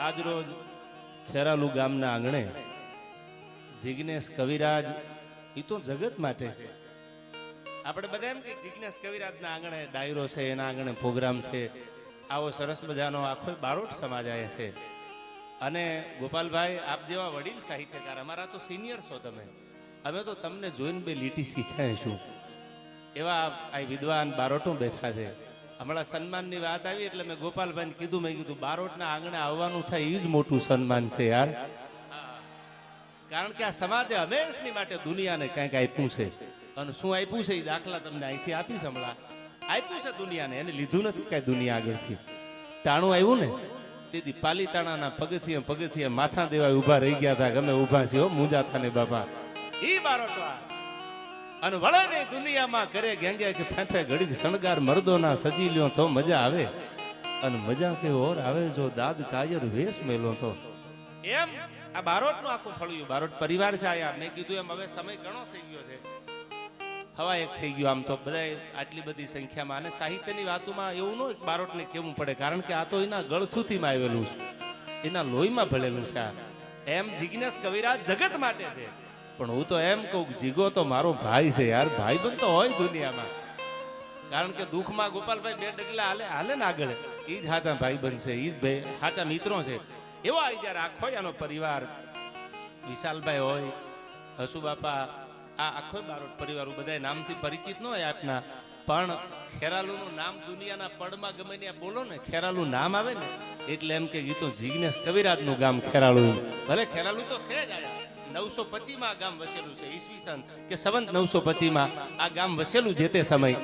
આજ રોજ ખેરાલુ ગામના આંગણે જિગ્નેશ કવિરાજ એ તો જગત માટે છે. આપણે બધા એમ કે જિગ્નેશ કવિરાજના આંગણે ડાયરો છે, એના આંગણે પ્રોગ્રામ છે. આવો સરસ મજાનો આખો બારોટ સમાજ આવે છે. અને ગોપાલભાઈ, આપ જેવા વડીલ સાહિત્યકાર, અમારા તો સિનિયર છો તમે, અમે તો તમને જોઈને બે લીટી શીખ્યા છું. એવા આ વિદ્વાન બારોટો બેઠા છે. હમણાં સન્માનની વાત આવી એટલે મેં ગોપાલભાઈને કીધું, મેં કીધું બારોટના આંગણે આવવાનું થાય એ જ મોટું સન્માન છે યાર. કારણ કે આ સમાજે હંમેશની માટે દુનિયાને કંઈક આપ્યું છે. અને શું આપ્યું છે એ દાખલા તમને અહીંથી આપીશ. હમણાં આપ્યું છે દુનિયાને, એને લીધું નથી કઈ દુનિયા આગળથી. ટાણું આવ્યું ને તેથી પાલીતાણાના પગથિયે પગથિયે માથા દેવા ઉભા રહી ગયા હતા. ગમે ઉભા છે હો, મૂંઝાતા ને બાપા. ઈ બારોટવા અને વળે ને દુનિયામાં કરે ગેંગે કે ફેંફે ઘડીક શણગાર મર્દોના સજી લ્યો તો મજા આવે. અને મજા કે ઓર આવે જો દાદ કાયર વેશ મેલો તો. એમ આ બારોટ નું આખું ફળ્યું. બારોટ પરિવાર છે આયા. મેં કીધું એમ હવે સમય ઘણો થઈ ગયો છે, હવા એક થઈ ગયો. આમ તો બધા આટલી બધી સંખ્યામાં અને સાહિત્યની વાતોમાં એવું ન બારોટને કેવું પડે, કારણ કે આ તો એના ગળથુથીમાં આવેલું છે, એના લોહીમાં ભળેલું છે. એમ જિગ્નેશ કવિરાજ જગત માટે છે. પણ હું તો એમ કહું, જીગો તો મારો ભાઈ છે યાર. ભાઈ બંધ તો હોય દુનિયામાં, કારણ કે દુઃખમાં ગોપાલભાઈ બે ડગલા હાલે હાલે ને આગળ, એ જ સાચા ભાઈ બંધ છે, એ જ ભાઈ સાચા મિત્રો છે. એવો આવી જયારે આખો આનો પરિવાર, વિશાલભાઈ હોય, હસુ બાપા, આ આખો બારોટ પરિવાર બધા નામથી પરિચિત ન હોય આપના, પણ ખેરાલુનું નામ દુનિયાના પડમાં ગમે ત્યાં બોલો ને, ખેરાલુ નામ આવે ને એટલે એમ કે ગીતો જિગ્નેશ કવિરાજનું ગામ ખેરાલુ. ભલે ખેરાલુ તો છે જ, 925 માં આ ગામ વસેલું છે, ઈસવીસન કે સંવત 925 માં આ ગામ વસેલું જે તે સમય.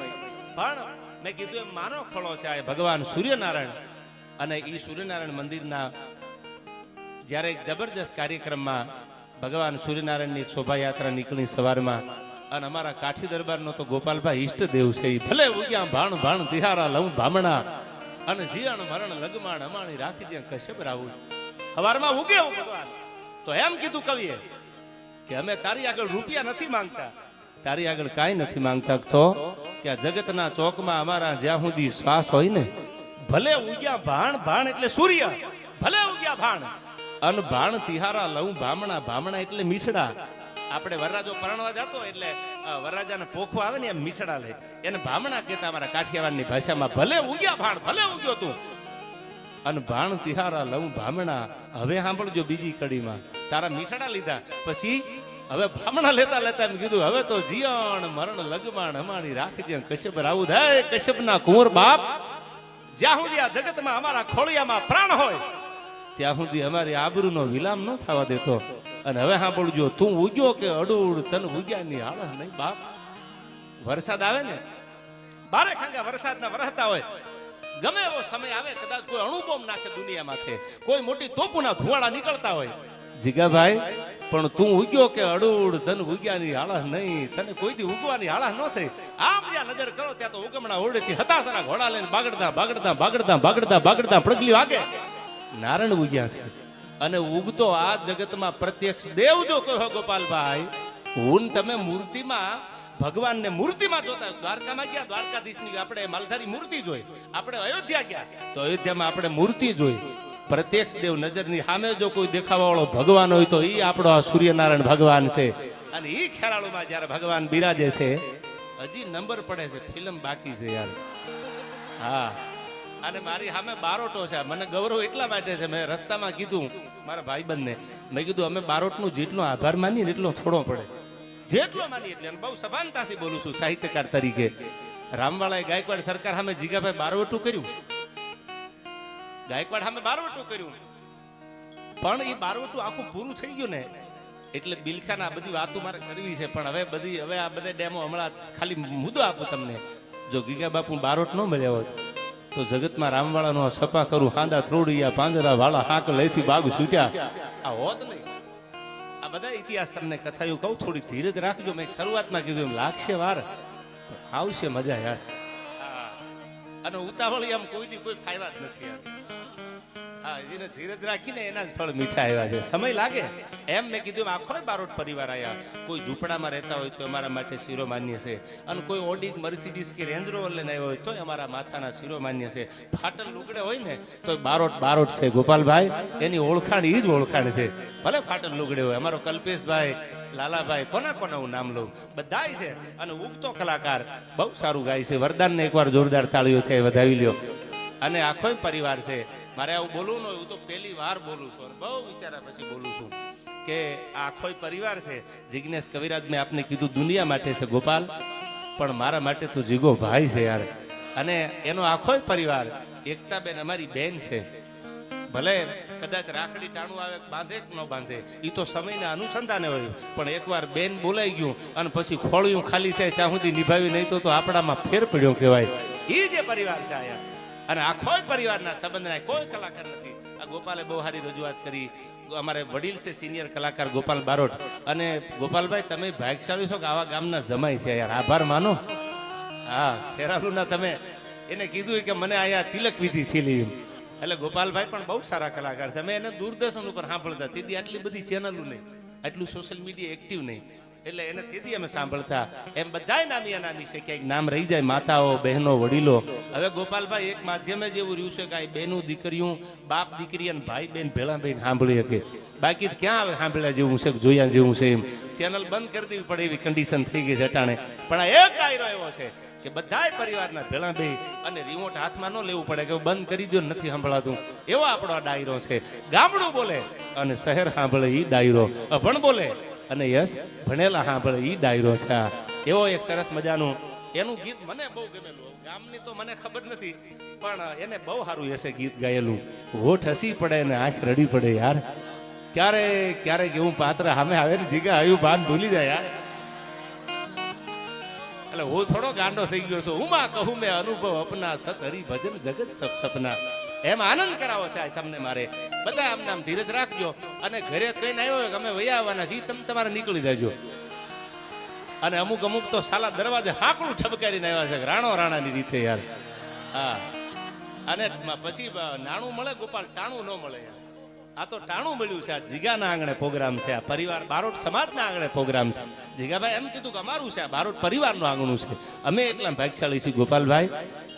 પણ મેં કીધું એમ માનો ખળો છે આ ભગવાન સૂર્યનારાયણ. અને એ સૂર્યનારાયણ મંદિરના જ્યારે એક જબરજસ્ત કાર્યક્રમમાં ભગવાન સૂર્યનારાયણની એક શોભાયાત્રા નીકળી સવારમાં. અને અમારા કાઠી દરબારનો તો ગોપાલભાઈ ઈષ્ટદેવ છે. ભલે ઉગ્યા ભાણ ભાણ તિહારા લઉં ભામણા, અને જીયણ મરણ લગમાણ અમાણી રાખી જે કશ્યપ રાહુલ. સવારમાં ઉગે ભગવાન. તો એમ કીધું કવિએ કે અમે તારી આગળ રૂપિયા નથી માંગતા, તારી આગળ કાંઈ નથી માંગતા, તો કે આ જગતના ચોકમાં અમારા જ્યાં સુધી શ્વાસ હોય ને, ભલે ઉગ્યા ભાણ ભાણ એટલે સૂર્ય, ભલે ઉગ્યા ભાણ, અન ભાણ તિહારા લઉં ભામણા, ભામણા એટલે મીઠડા. આપણે વરરાજો પરણવા જતો એટલે વરરાજાને પોખો આવે ને એમ મીઠડા લે, એને ભામણા કહેતા અમારા કાઠિયાવાડની ભાષામાં. ભલે ઉગ્યા ભાણ, ભલે ઉગ્યો તું, અને ભાણ તિહારા લઉં ભામણા. હવે સાંભળજો બીજી કડીમાં, તારા મીઠડા લીધા પછી હવે ભામણા લેતા લેતા એમ કીધું, હવે તો જીયણ મરણ લગમાણ અમારી રાખજે કશ્યપ રાહુલ. હે કશ્યપના કુંવર બાપ, જ્યાં સુધી આ જગતમાં અમારા ખોળિયામાં પ્રાણ હોય ત્યાં સુધી અમારી આબરૂનો વિલામ ન થવા દેતો. અને હવે સાંભળજો, તું ઉગ્યો કે અડુડ તન ઉગ્યાની હાલત નહીં બાપ. વરસાદ આવે ને, બારે ખાંગા વરસાદના વરસતા હોય, ગમે એવો સમય આવે, કદાચ કોઈ અણુબોમ નાખે દુનિયામાંથી, કોઈ મોટી તોપુના ધુવાડા નીકળતા હોય, જીગાભાઈ પણ તું ઉગ્યો કે અડુડ તન ઉગ્યાની હાલત નહીં, તને કોઈથી ઉગવાની હાલત ન થઈ. આમ જ્યાં નજર કરો ત્યાં તો ઉગમણા ઓરડેથી હતાશના ઘોડા લઈને બાગડતા બાગડતા બાગડતા બાગડતા બાગડતા પડગલી વાગે નારાયણ ઉગ્યા છે. અને ઉગતો આ જગતમાં પ્રત્યક્ષ દેવ જો કહો ગોપાલભાઈ, હું તમે મૂર્તિમાં ભગવાનને મૂર્તિમાં જોતા. દ્વારકામાં ગયા, દ્વારકાધીશની આપણે માલધારી મૂર્તિ જોઈ. આપણે અયોધ્યા ગયા તો અયોધ્યામાં આપણે મૂર્તિ જોઈ. પ્રત્યક્ષ દેવ નજરની સામે જો કોઈ દેખાવા વાળો ભગવાન હોય તો એ આપણો આ સૂર્યનારાયણ ભગવાન છે. અને એ ખેરાલુમાં જયારે ભગવાન બિરાજે છે, હજી નંબર પડે છે, ફિલ્મ બાકી છે યાર. હા, અને મારી સામે બારોટો છે. મને ગૌરવ એટલા માટે છે, મેં રસ્તામાં કીધું મારા ભાઈબંધને, મેં કીધું અમે બારોટનું જેટલો આભાર માનીએ ને એટલો થોડો પડે, જેટલો માનીએ એટલે. બહુ સભાનતાથી બોલું છું સાહિત્યકાર તરીકે. રામવાળાએ ગાયકવાડ સરકાર સામે જીગાભાઈ બારવટું કર્યું, ગાયકવાડ સામે બારવટું કર્યું, પણ એ બારવટું આખું પૂરું થઈ ગયું ને એટલે બિલખાના આ બધી વાતો મારે કરવી છે. પણ હવે આ બધા ડેમો હમણાં ખાલી મુદ્દો આપું તમને. જો ગીગા બાપુ બારોટ ન મળ્યા હોત તો જગતમાં રામવાળાનો સપા કરું, હાંદા ત્રોડિયા પાંજરા વાળા હાક લઈથી બાગ છૂટ્યા, આ હોત નહીં. આ બધા ઇતિહાસ તમને કથાયું કહું, થોડી ધીરજ રાખજો. મેં શરૂઆતમાં કીધું એમ લાગશે વાર, આવશે મજા યાર. અને ઉતાવળી આમ કોઈ ફાયદા જ નથી યાર. હા, જેને ધીરજ રાખીને એના જ ફળ મીઠા આવ્યા છે. સમય લાગે એમ મેં કીધું, આખો બારોટ પરિવાર આવ્યા. કોઈ ઝૂંપડામાં રહેતા હોય તો અમારા માટે શિરો માન્ય છે, અને કોઈ ઓડી મર્સિડીઝ કે રેન્જ રોવર લઈને આવ્યો હોય તો અમારા માથાના શિરો માન્ય છે. ફાટલ લુગડે હોય ને તો બારોટ બારોટ છે ગોપાલભાઈ, એની ઓળખાણ એ જ ઓળખાણ છે. ભલે ફાટલ લુગડે હોય. અમારો કલ્પેશભાઈ, લાલાભાઈ, કોના કોના હું નામ લઉં, બધાય છે. અને ઉગતો કલાકાર બહુ સારું ગાય છે. વરદાનને એકવાર જોરદાર તાળીઓ છે વધાવી લ્યો. અને આખો પરિવાર છે. મારે આવું બોલવું ન હોય, હું તો પહેલી વાર બોલું છું, બહુ વિચાર્યા પછી બોલું છું કે આખો પરિવાર છે. જિજ્ઞેશ કવિરાજ મેં આપને કીધું દુનિયા માટે છે ગોપાલ, પણ મારા માટે તો જીગો ભાઈ છે યાર. અને એનો આખો પરિવાર, એકતાબેન અમારી બેન છે. ભલે કદાચ રાખડી ટાણું આવે બાંધે કે ન બાંધે એ તો સમયના અનુસંધાને હોય, પણ એકવાર બેન બોલાઈ ગયું અને પછી ખોળિયું ખાલી થાય ત્યાં સુધી નિભાવી નહીં તો આપણામાં ફેર પડ્યો કહેવાય. એ જે પરિવાર છે આયા, અને આખો પરિવારના સંબંધના કોઈ કલાકાર નથી. આ ગોપાલે બહુ સારી રજૂઆત કરી. અમારે વડીલ છે સિનિયર કલાકાર ગોપાલ બારોટ. અને ગોપાલભાઈ તમે ભાગ્યશાળી છો કે આવા ગામના જમાઈ છે યાર, આભાર માનો. હા, ખેરાલુના તમે એને કીધું કે મને અહીંયા તિલક વિધિ થયેલી. એટલે ગોપાલભાઈ પણ બહુ સારા કલાકાર છે. અમે એને દૂરદર્શન ઉપર સાંભળતા, તેથી આટલી બધી ચેનલો નહીં, આટલું સોશિયલ મીડિયા એક્ટિવ નહીં, એટલે એને તેથી અમે સાંભળતા. એમ બધાય નામિયા નામી છે, ક્યાંક નામ રહી જાય, માતાઓ, બહેનો, વડીલો. હવે ગોપાલભાઈ એક માધ્યમે જ એવું રહ્યું છે કે બહેનું દીકરીઓ, બાપ દીકરી અને ભાઈ બેન ભેળા બેન સાંભળી શકે. બાકી ક્યાં આવે સાંભળ્યા જેવું છે, જોયા જેવું છે. એમ ચેનલ બંધ કરી દેવી પડે એવી કન્ડિશન થઈ ગઈ છે અટાણે. પણ આ એક ડાયરો એવો છે કે બધાય પરિવારના ભેળા બે, અને રિમોટ હાથમાં ન લેવું પડે કે બંધ કરી દો નથી સંભળાતું. એવો આપણો આ ડાયરો છે. ગામડું બોલે અને શહેર સાંભળે એ ડાયરો, અભણ બોલે અને યશ ભણેલા સાંભળે એ ડાયરો છે. એવો એક સરસ મજાનું એનું ગીત મને બહુ ગમેલું. ગામની તો મને ખબર નથી, પણ એને બહુ સારું હશે ગીત ગાયેલું. હોઠ હસી પડે ને આંખ રડી પડે યાર. ક્યારેક ક્યારેક એવું પાત્ર સામે આવે ને જીગા આવ્યું ભાન ભૂલી જાય યાર. એટલે હું થોડો ગાંડો થઈ ગયો છું. હું માં કહું મેં અનુભવ અપના, સત હરી ભજન જગત સબ સપના. એમ આનંદ કરાવો છે તમને મારે. બધા આમ નામ ધીરજ રાખજો, અને ઘરે કઈ આવ્યો હોય કે અમે વયા આવવાના છીએ, તમે તમારે નીકળી જાજો. અને અમુક અમુક તો સાલા દરવાજે હાકડું ઠબકારીને આવ્યા છે રાણો રાણાની રીતે યાર. હા, અને પછી નાણું મળે ગોપાલ, ટાણું ન મળે યાર. આ તો ટાણું મળ્યું છે. આ જીગાના આંગણે પ્રોગ્રામ છે. આ પરિવાર બારોટ સમાજના આંગણે પ્રોગ્રામ છે. જીગાભાઈ એમ કીધું કે અમારું છે, આ બારોટ પરિવારનું આંગણું છે. અમે એટલા ભાગ્યશાળી છીએ ગોપાલભાઈ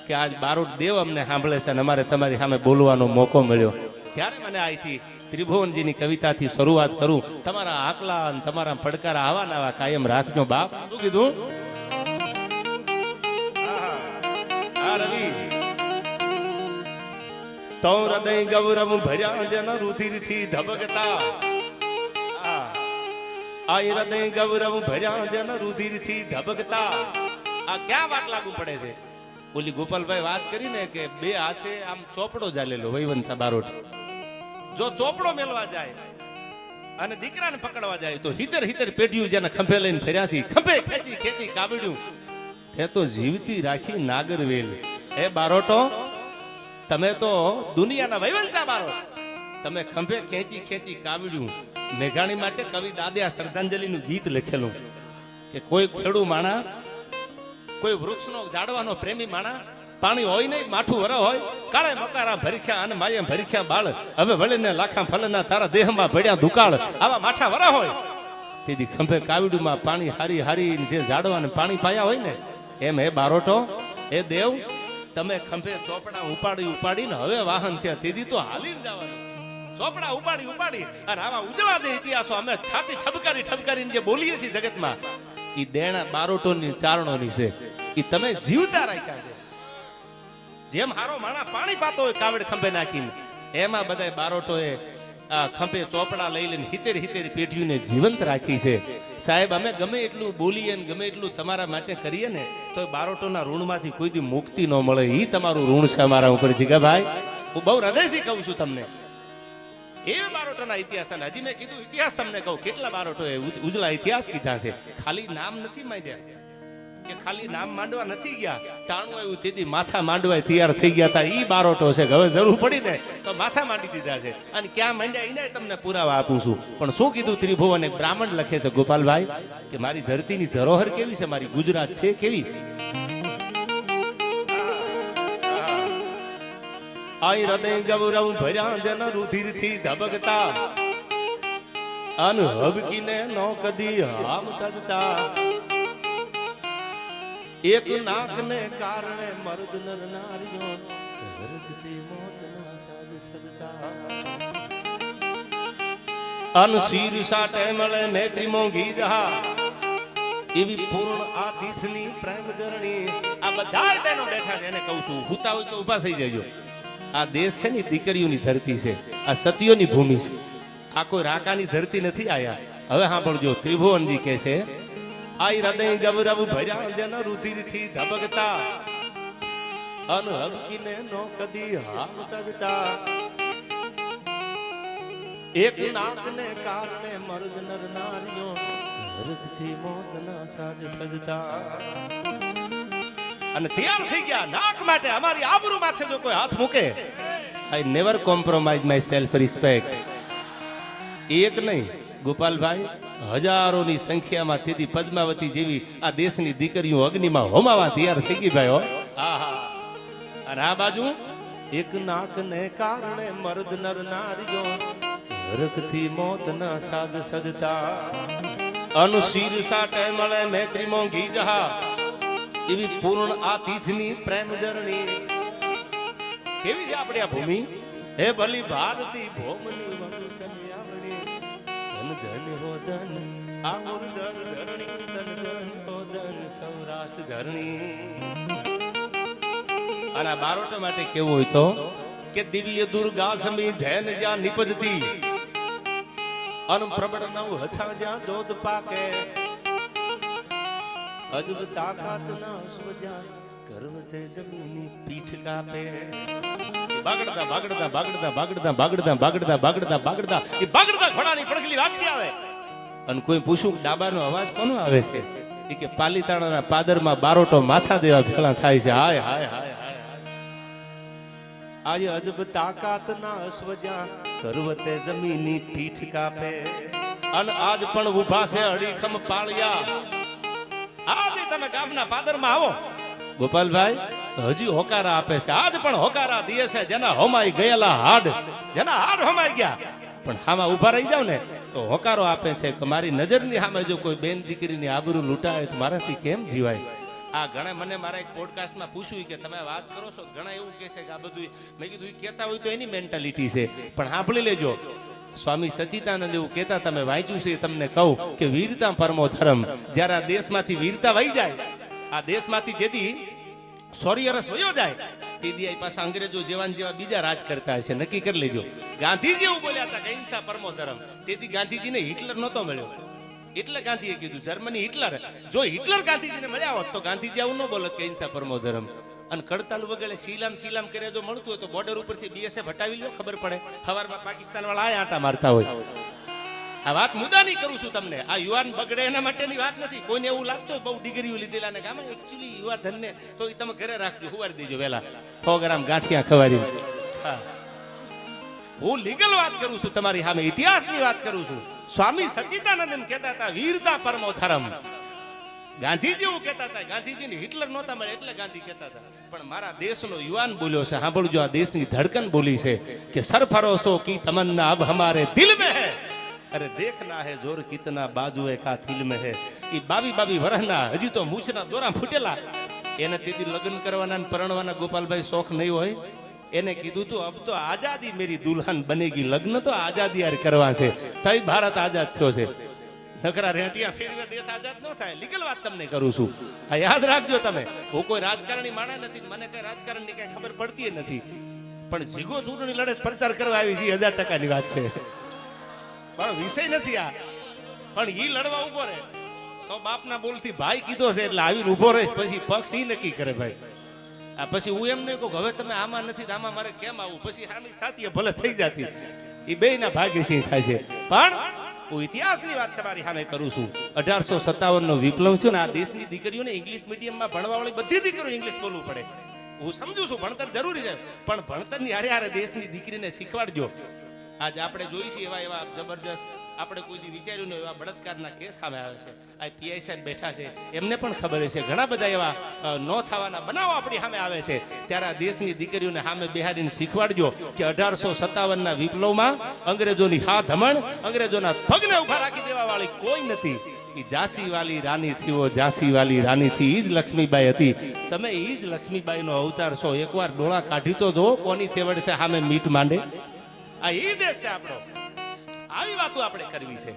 કે આજ બારોટ દેવ અમને સાંભળે છે, અને અમારે તમારી સામે બોલવાનો મોકો મળ્યો. ત્યારે મને અહીંથી ત્રિભુવનજીની કવિતાથી શરૂઆત કરું. તમારા આકલા અને તમારા પડકારા આવા નવા કાયમ રાખજો બાપ. શું કીધું? હા રવિ, તો હૃદય ગૌરવ ભર્યા જન રુધિરથી ધબકતા. આ હૃદય ગૌરવ ભર્યા જન રુધિરથી ધબકતા. આ ક્યાં વાત લાગુ પડે છે? ઓલી ગોપાલભાઈ વાત કરીને કે બે હાથે આમ ચોપડો ચાલેલો વૈવંશા બારોટ. જો ચોપડો મેલવા જાય અને દીકરાને પકડવા જાય તો હિતર હિતર પેઢીઓ જેને ખંભે લઈને ફર્યા છે, ખંભે ખેંચી ખેંચી કાવડ્યું તે તો જીવતી રાખી નાગરવેલ. એ બારોટો, તમે તો દુનિયાના વૈવંશા બારોટ, તમે ખંભે ખેંચી ખેંચી કાવડ્યું. મેઘાણી માટે કવિ દાદે આ શ્રદ્ધાંજલિનું ગીત લખેલું કે કોઈ ખેડૂ માણા, કોઈ વૃક્ષનો ઝાડવાનો પ્રેમી માણા, પાણી હોય નહીં માઠું વર હોય, કાળે મકારા ભરીખ્યા અને માયે ભરીખ્યા બાળ, હવે વળીને લાખા ફલના તારા દેહમાં ભડ્યા દુકાળ. આવા માઠા વર હોય તેથી ખંભે કાવડુમાં પાણી હારી હારી જે ઝાડવાને પાણી પાયા હોય ને, એમ હે બારોટો, એ દેવ તમે ખંભે ચોપડા ઉપાડી ઉપાડીને હવે વાહન થયા, તેથી તો હાલીને જવાનું. ચોપડા ઉપાડી ઉપાડી અને આવા ઉજળા દે ઇતિહાસો અમે છાતી ઠબકારી ઠબકારીને જે બોલીએ છીએ જગતમાં, એ દેણા બારોટોની ચારણોની છે. એ તમે જીવતા રાખ્યા છે. જેમ હારો માણા પાણી પાતો હોય કાવડ ખંભે નાખીને, એમાં બધા બારોટોએ આ ખંભે ચોપડા લઈ લઈને હિતેર હિતેર પેઢીઓને જીવંત રાખી છે. સાહેબ, અમે ગમે એટલું બોલીએ ને ગમે એટલું તમારા માટે કરીએ ને તો બારોટોના ઋણમાંથી કોઈ દી મુક્તિ ન મળે. એ તમારું ઋણ છે અમારા ઉપર જીગાભાઈ. હું બહુ હૃદયથી કહું છું તમને. એ બારોટોના ઇતિહાસ, અને હજી મેં કીધું ઇતિહાસ તમને કહું, કેટલા બારોટોએ ઉજળા ઇતિહાસ કીધા છે. ખાલી નામ નથી માંડ્યા કે ખાલી નામ માંડવા નથી ગયા. ટાણું આવ્યું તેથી માથા માંડવા તૈયાર થઈ ગયા હતા. ઈ બારોટો છે કે હવે જરૂર પડી ને તો માથા માંડી દીધા છે. અને ક્યાં માંડ્યા એને તમને પુરાવા આપું છું. પણ શું કીધું ત્રિભુવન? એક બ્રાહ્મણ લખે છે ગોપાલભાઈ કે મારી ધરતીની ધરોહર કેવી છે, મારી ગુજરાત છે કેવી. આઈ હૃદય ગૌરવ ભર્યા જન રુધિરથી ધબકતા અન હબકીને નો કદી હામ તજતા એક નાકને કારણે મર્દ નર નારીઓ હરકતી મોતના સાજ સજતા અન શીર સાટે મળે મૈત્રી મોંઘી જહા એવી પૂર્ણ આ તીર્થની પ્રેમ જરણી આ બધાય બહેનો બેઠા છે એને કહું છું હુતા હોય તો ઊભા થઈ જજો આ દેશ છે ને દીકરીઓની ધરતી છે આ સતીઓની ભૂમિ છે આ કોઈ રાકાની ધરતી નથી આયા હવે સાંભળજો ત્રિભુવનજી કહે છે આઈ હૃદય ગૌરવ ભર્યા જન રુધિરથી ધબકતા અન હબકીને નો કદી હામ તજતા એક નાકને કારણે મર્દ નર નારીઓ હરકથી મોતના સાજ સજતા અને તૈયાર થઈ ગયા નાક માટે અમારી આબરૂ માથે જો કોઈ હાથ મૂકે I never compromise my self respect એક નહીં ગોપાલભાઈ હજારોની સંખ્યામાં તેથી પદ્માવતી જેવી આ દેશની દીકરીઓ અગ્નિમાં હોમાવા તૈયાર થઈ ગઈ ભાઈ હો આહા અને આ બાજુ એક નાકને કારણે મર્દ નર નારીઓ હરકથી મોતના સાજ સજતા અનુશીર સાટે મળે મૈત્રી મોંઘી જહા એવી પૂર્ણ આ તીર્થની પ્રેમ જરણી કેવી છે આપણી આ ભૂમિ હે ભલી ભારતી ભોમની વધુ તને આવડી ધન ધન હો ધન આ મુરજર ધરણી ધન ધન હો ધન સૌરાષ્ટ્ર ધરણી અને આ બારોટ માટે કેવું હોય તો કે દિવ્ય દુર્ગા સમી ધૈન જ્યાં નિપજતી અન પ્રબળ નવ હછા જ્યાં જોત પાકે અજબ તાકાત ના સ્વજા કરવતે જમીની પીઠ કાપે બાગડતા બાગડતા બાગડતા બાગડતા બાગડતા બાગડતા બાગડતા બાગડતા એ બાગડતા ઘોડાની પડગલી વાગતી આવે અને કોઈ પૂછું ડાબાનો અવાજ કોનો આવે છે એ કે પાલીતાણાના પાદરમાં બારોટો માથા દેવા ભેળા થાય છે હાય હાય હાય હાય આજે અજબ તાકાત ના સ્વજા કરવતે જમીની પીઠ કાપે અને આજ પણ ઉભા છે અડીખમ પાળિયા આજે તમે ગામના પાદરમાં આવો ગોપાલભાઈ હજી હોકારા આપે છે આજ પણ હોકારા દે છે જેના હોમાઈ ગયેલા હાડ જેના હાડ હોમાઈ ગયા પણ હામાં ઉભા રહી જાવ ને તો હોકારો આપે છે કે મારી નજરની સામે જો કોઈ બેન દીકરીની આબરૂ લૂંટાય તો મારાથી કેમ જીવાય આ ઘણા મને મારા એક પોડકાસ્ટમાં પૂછ્યું કે તમે વાત કરો છો ઘણા એવું કહે છે કે આ બધું મેં કીધું એ કહેતા હોય તો એની મેન્ટાલિટી છે પણ સાંભળી લેજો સ્વામી સચ્ચિદાનંદ એવું કહેતા તમે વાંચ્યું છે તમને કહું કે વીરતા પરમો ધર્મ જ્યારે આ દેશમાંથી વીરતા વહી જાય આ દેશમાંથી જેથી સોરિયરસ વયો જાય તેથી આ પાછા અંગ્રેજો જેવા બીજા રાજ કરતા હશે નક્કી કરી લેજો ગાંધીજી એવું બોલ્યા હતા કે અહિંસા પરમો ધર્મ તેથી ગાંધીજીને હિટલર નહોતો મળ્યો એટલે ગાંધીએ કીધું જર્મની હિટલર જો હિટલર ગાંધીજીને મળ્યા હોત તો ગાંધીજી આવું ન બોલત કે અહિંસા પરમો ધર્મ અને કડતાલ વગેરે સીલામ કરે જો મળતું હોય તો બોર્ડર ઉપરથી બીએસએફ હટાવી લો ખબર પડે સવારમાં પાકિસ્તાન વાળા આ આંટા મારતા હોય આ વાત મુદ્દાની કરું છું તમને આ યુવાન બગડે એના માટેની વાત નથી કોઈને એવું લાગતું હોય બહુ ડિગ્રીઓ લીધેલા ને ગામમાં એકચ્યુઅલી યુવા ધનને તો એ તમે ઘરે રાખજો હુવારી દેજો વહેલા 100 ગ્રામ ગાંઠિયા ખવારી હા હું લીગલ વાત કરું છું તમારી સામે ઇતિહાસની વાત કરું છું સ્વામી સચ્ચિદાનંદ એમ કહેતા હતા વીરતા પરમો ધર્મ ગાંધીજી એવું કહેતા હતા ગાંધીજીને હિટલર નહોતા મળે એટલે ગાંધી કહેતા હતા પણ મારા દેશનો યુવાન બોલ્યો છે સાંભળજો આ દેશની ધડકન બોલી છે કે સરફરોસો કી તમન્ના અબ હમારે દિલ में है અરે દેખના હે જોર કિતના બાજુએ કા દિલ में है ઈ 22 વર્ષના હજી તો મૂછના દોરા ફૂટેલા એને તેથી લગ્ન કરવાના ને પરણવાના ગોપાલભાઈ શોખ નહીં હોય એને કીધું તું અબ તો આઝાદી મેરી દુલ્હન બનેગી લગ્ન તો આઝાદી યાર કરવા છે તઈ ભારત આઝાદ થયો છે નકરા રેટિયા ફેરવે દેશ આઝાદ ન થાય લીગલ વાત તમને કરું છું આ યાદ રાખજો તમે હું કોઈ રાજકારણી માણા નથી મને કઈ રાજકારણની કઈ ખબર પડતી નથી પણ જીગો ચૂંટણી લડત પ્રચાર કરવા આવી છે 1000%ની વાત છે મારો વિષય નથી આ પણ ઈ લડવા ઉભો રહે તો બાપના બોલથી ભાઈ કીધો છે એટલે આવીને ઉભો રહે પછી પક્ષ ઈ નક્કી કરે ભાઈ આ પછી હું એમ નહીં કહું હવે તમે આમાં નથી આમાં મારે કેમ આવું પછી આની સાથીએ ભલે થઈ જતી એ બેયના ભાગ્યસિંહ થાય છે પણ હું ઇતિહાસની વાત તમારી સામે કરું છું 1857 નો વિપ્લવ થયો ને આ દેશની દીકરીઓને ઇંગ્લિશ મીડિયમમાં ભણવા વાળી બધી દીકરીઓ ઇંગ્લિશ બોલવું પડે હું સમજુ છું ભણતર જરૂરી છે પણ ભણતરની હારે હારે દેશની દીકરીને શીખવાડજો આજ આપણે જોઈ છીએ એવા જબરજસ્ત આપણે કોઈ દી વિચાર્યું નહીં એવા બળાત્કારના કેસ સામે આવે છે. આ પીઆઈ સાહેબ બેઠા છે, એમને પણ ખબર છે ઘણા બધા એવા ન થવાના બનાવો આપણી સામે આવે છે. ત્યારે આ દેશની દીકરીઓને સામે બેહાડીને શીખવાડજો કે 1857ના વિપ્લવમાં અંગ્રેજોની હા ધમણ, અંગ્રેજોના પગને ઉભા રાખી દેવા વાળી કોઈ નથી. એ ઝાંસી વાલી રાની થી, ઓ ઝાંસી વાલી રાની થી, ઈ જ લક્ષ્મીબાઈ હતી. તમે ઈ જ લક્ષ્મીબાઈનો અવતાર છો. એકવાર ડોળા કાઢી તો જો કોની તેવડ છે સામે મીટ માંડે. આ ઈ દેશ છે આપણો. આવી વાતો આપણે કરવી છે,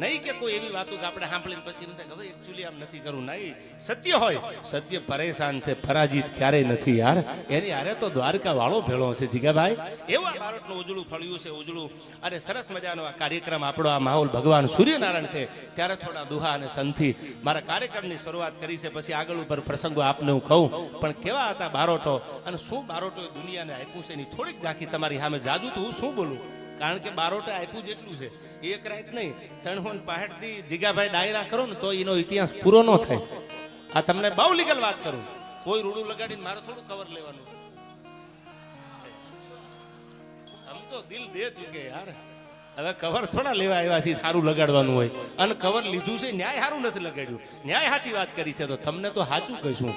નહીં કે કોઈ એવી વાતો કે આપણે સાંભળીને પછી એમ થાય કે હવે એકચ્યુઅલી આમ નથી કરવું. નહીં, સત્ય હોય, સત્ય પરેશાન છે, પરાજિત ક્યારેય નથી યાર. એની હારે તો દ્વારકા વાળો ભેળો છે જીગાભાઈ. એવું આ બારોટનું ઉજળું ફળ્યું છે, ઉજળું. અને સરસ મજાનો આ કાર્યક્રમ આપણો, આ માહોલ ભગવાન સૂર્યનારાયણ છે ત્યારે થોડા દુહા અને સંથી મારા કાર્યક્રમની શરૂઆત કરી છે. પછી આગળ ઉપર પ્રસંગો આપને હું કહું. પણ કેવા હતા બારોટો અને શું બારોટોએ દુનિયાને આપ્યું છે એની થોડીક ઝાંખી તમારી સામે. જાજુ તો હું શું બોલું, કારણ કે બારોટે આપ્યું જેટલું છે. એક રાત નહીં, 365 દી જીગાભાઈ ડાયરા કરો ને તો એનો ઇતિહાસ પૂરો ન થાય. આ તમને બહુ લીગલ વાત કરું. કોઈ રૂડું લગાડીને મારે થોડું કવર લેવાનું. આમ તો દિલ દે ચૂકે યાર. હવે કવર થોડા લેવા આવ્યા છે સારું લગાડવાનું હોય. અને કવર લીધું છે ન્યાય સારું નથી લગાડ્યું. ન્યાય સાચી વાત કરી છે તો તમને તો સાચું કહીશું.